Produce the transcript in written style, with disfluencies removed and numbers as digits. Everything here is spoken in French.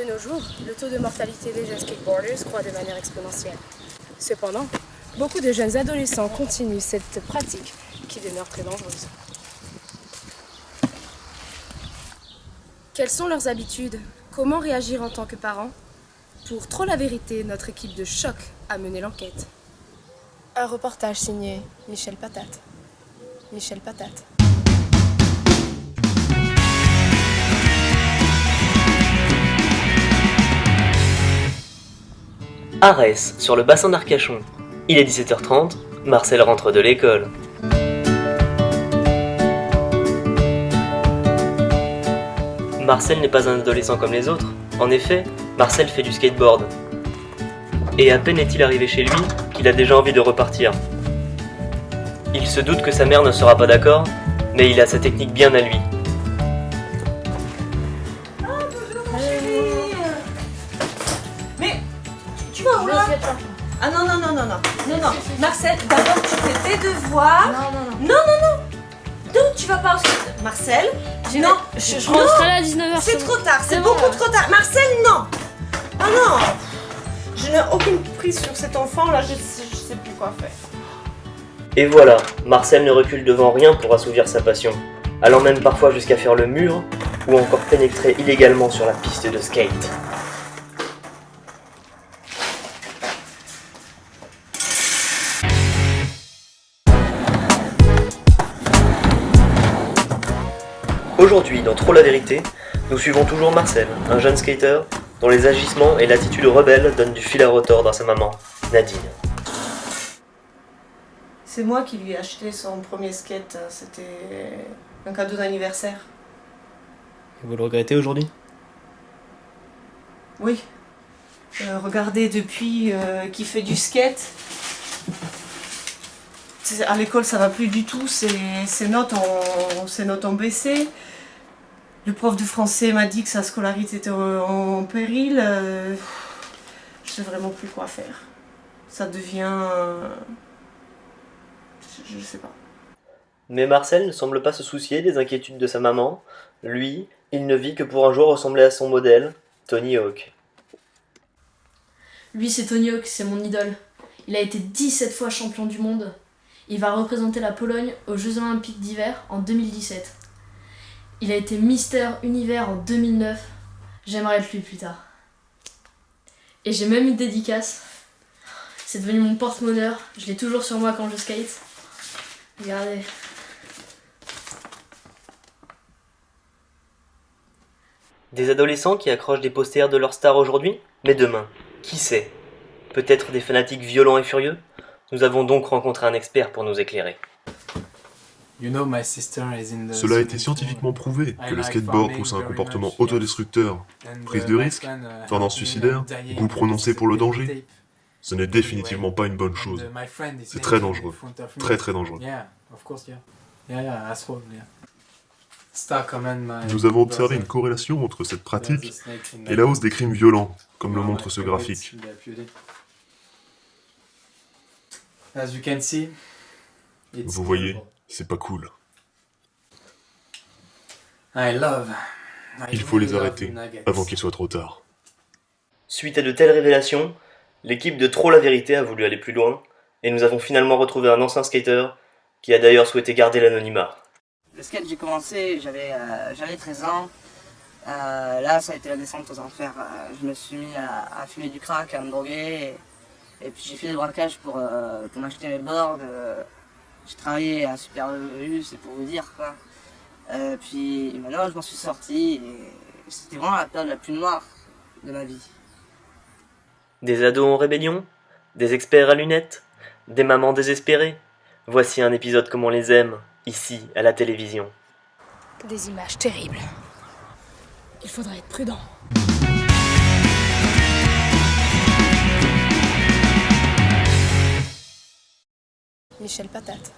De nos jours, le taux de mortalité des jeunes skateboarders croît de manière exponentielle. Cependant, beaucoup de jeunes adolescents continuent cette pratique qui demeure très dangereuse. Quelles sont leurs habitudes? Comment réagir en tant que parents? Pour Trop la vérité, notre équipe de choc a mené l'enquête. Un reportage signé Michel Patate. Michel Patate. Arès, sur le bassin d'Arcachon. Il est 17h30, Marcel rentre de l'école. Marcel n'est pas un adolescent comme les autres. En effet, Marcel fait du skateboard. Et à peine est-il arrivé chez lui qu'il a déjà envie de repartir. Il se doute que sa mère ne sera pas d'accord, mais il a sa technique bien à lui. Tu vas où là? Ah non, non, non, non, non, non, non. Marcel, d'abord tu fais tes devoirs. Non. Donc tu vas pas au skate. Marcel, non. Je rentrerai à 19h. C'est trop tard, c'est beaucoup trop tard. Marcel, non. Ah non. Je n'ai aucune prise sur cet enfant là, je sais plus quoi faire. Et voilà, Marcel ne recule devant rien pour assouvir sa passion, allant même parfois jusqu'à faire le mur ou encore pénétrer illégalement sur la piste de skate. Aujourd'hui, dans Trop la vérité, nous suivons toujours Marcel, un jeune skater dont les agissements et l'attitude rebelle donnent du fil à retordre à sa maman, Nadine. C'est moi qui lui ai acheté son premier skate, c'était un cadeau d'anniversaire. Et vous le regrettez aujourd'hui? Oui. Regardez, depuis qu'il fait du skate, à l'école ça va plus du tout, ses notes ont baissé. Le prof de français m'a dit que sa scolarité était en péril. Je sais vraiment plus quoi faire. Ça devient... je sais pas. Mais Marcel ne semble pas se soucier des inquiétudes de sa maman. Lui, il ne vit que pour un jour ressembler à son modèle, Tony Hawk. Lui, c'est Tony Hawk, c'est mon idole. Il a été 17 fois champion du monde. Il va représenter la Pologne aux Jeux Olympiques d'hiver en 2017. Il a été Mister Univers en 2009. J'aimerais être lui plus tard. Et j'ai même une dédicace. C'est devenu mon porte-bonheur. Je l'ai toujours sur moi quand je skate. Regardez. Des adolescents qui accrochent des posters de leur star aujourd'hui? Mais demain, qui sait? Peut-être des fanatiques violents et furieux? Nous avons donc rencontré un expert pour nous éclairer. Cela a été scientifiquement prouvé que le skateboard pousse à un comportement autodestructeur, prise de risque, tendance suicidaire, goût prononcé pour le danger. Ce n'est définitivement pas une bonne chose. C'est très dangereux. Très très dangereux. Nous avons observé une corrélation entre cette pratique et la hausse des crimes violents, comme le montre ce graphique. Vous voyez, c'est pas cool. Il faut les arrêter avant qu'il soit trop tard. Suite à de telles révélations, l'équipe de Trop la vérité a voulu aller plus loin, et nous avons finalement retrouvé un ancien skater qui a d'ailleurs souhaité garder l'anonymat. Le skate, j'ai commencé, j'avais 13 ans. Là, ça a été la descente aux enfers. Je me suis mis à fumer du crack, à me droguer. Et puis j'ai fait des braquages pour m'acheter mes boards. J'ai travaillé à Super U, c'est pour vous dire quoi. Puis maintenant, je m'en suis sorti. Et c'était vraiment la période la plus noire de ma vie. Des ados en rébellion? Des experts à lunettes? Des mamans désespérées? Voici un épisode comme on les aime, ici, à la télévision. Des images terribles. Il faudrait être prudent. Michel Patate.